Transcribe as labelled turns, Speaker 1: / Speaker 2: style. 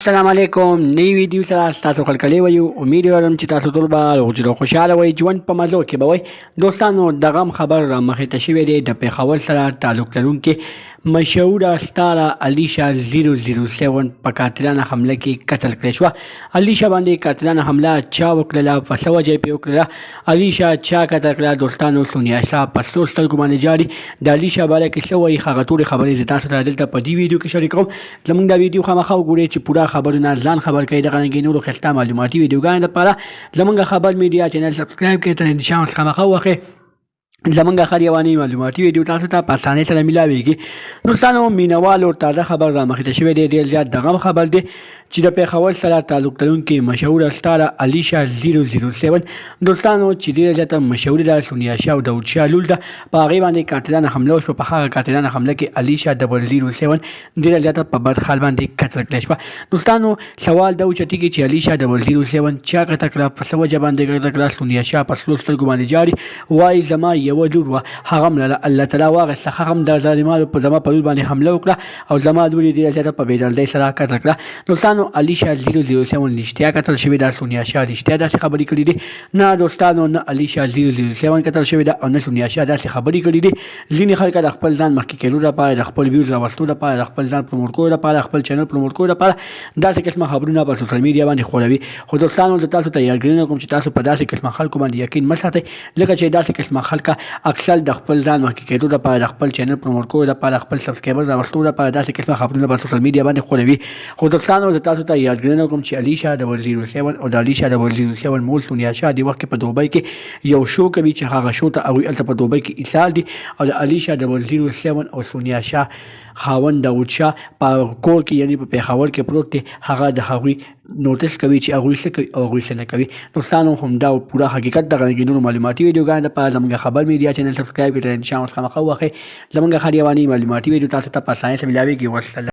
Speaker 1: السلام علیکم نئی ویډیو سره تاسو خلکلی وایو امید لرم چې تاسو ټول به روغ خوشحاله وئ ژوند په مزو کې به وئ دوستانو د غم خبر را مخې ته شوی دی د پېښور سره تعلق لرونکې مشهوره ستاره علیشه 007 په قاتلانه حمله کې قتل کړې شوه علیشه باندې قاتلانه حمله چا وکړله په څه وجه یې پرې وکړله علیشه چا قتل کړه دوستانو سونیا شاه په سرو سترګو باندې جاري د علیشه باره کې څه وایي هغه ټولې خبرې زه تاسو ته دلته په دې ویډیو کې شریکوم زموږ دا ویډیو خامخا وګورئ چې پوره خبرونه ځان خبر کړئ دغه رنګې نورو ښایسته معلوماتي ویډیوګانو لپاره زموږ خبر میډیا چینل سبسکرایب کړئ تر نشان خامخا وخې زمونږ هر یواني معلوماتي ویډیو تاسو ته په اسانۍ سره میلاویږي دوستانو مینوالو تازه خبر را مخې ته شوی دی ډېر زیات د غم خبر دی چې د پېښور سره تعلق لرونکې مشهوره ستاره علیشه 007 دوستانو چې ډېره زیاته مشهوره ده سونیا شاه او داود شاه لور ده په هغې باندې قاتلانه حمله وشوه په هغه قاتلانه حمله کې علیشه 007 ډېره زیاته په بد حال باندې قتل کړې شوه دوستانو سوال دا اوچتېږي چې علیشه 007 چا قتل کړه په څه وجه باندې قتل کړه سونیا شاه په سرو سترګو باندې جاري وایي زما یوه لور وه هغه هم الله تعالی واغسته هغه هم د ظالمانو په زما په لور باندې حمله وکړه او زما لور یې ډېره زیاته په بېدردۍ سره قتل کړه دوستانو علیشه 007 رښتیا قتل شوې ده سونیا شاه رښتیا داسې خبرې کړي دي نه دوستانو نه علیشه 007 قتل شوې ده او نه سونیا شاه داسې خبرې کړي دي ځینې خلک د خپل ځان مخکې کېدو لپاره د خپل ویوز راوستو لپاره د خپل ځان پروموټ کولو لپاره خپل چینل پروموټ کولو لپاره داسې قسمه خبرونه په سوشل میډیا باندې خپروي خو دوستانو زه تاسو ته یادګرنه کوم چې تاسو په داسې قسمه خلکو باندې یقین مه ساتئ ځکه چې داسې قسمه خلک اکثر د خپل ځان مخکې کېدو لپاره د خپل چینل پروموټ کولو لپاره خپل سبسکرایبر راوستو لپاره داسې قسمه خبرونه په سوشل میډیا باندې خپروي خو دوستانو زه تاسو ته یادګرنه کوم چې علیشه 007 او د علیشه 007 مول سونیا شاه د وخت په دوبۍ کې یو شو کوي چې هغه شو ته هغوی هلته په دوبۍ کې ایثار دي او د علیشه 007 او سونیا شاه خاوند داود شاه په کور کې یعنی په پېښور کې پروت دی هغه د هغوی نوټس کوي چې هغوی څه کوي او هغوی څه نه کوي دوستانو همدا پوره حقیقت دغه رنګې نورو معلوماتي ویډیوګانو لپاره زموږ خبر میډیا چینل سبسکرایب کړئ انشاءالله خامخا وخې زموږ هر یواني معلوماتي ویډیو تاسو ته په اسانۍ سره میلاویږي والسلام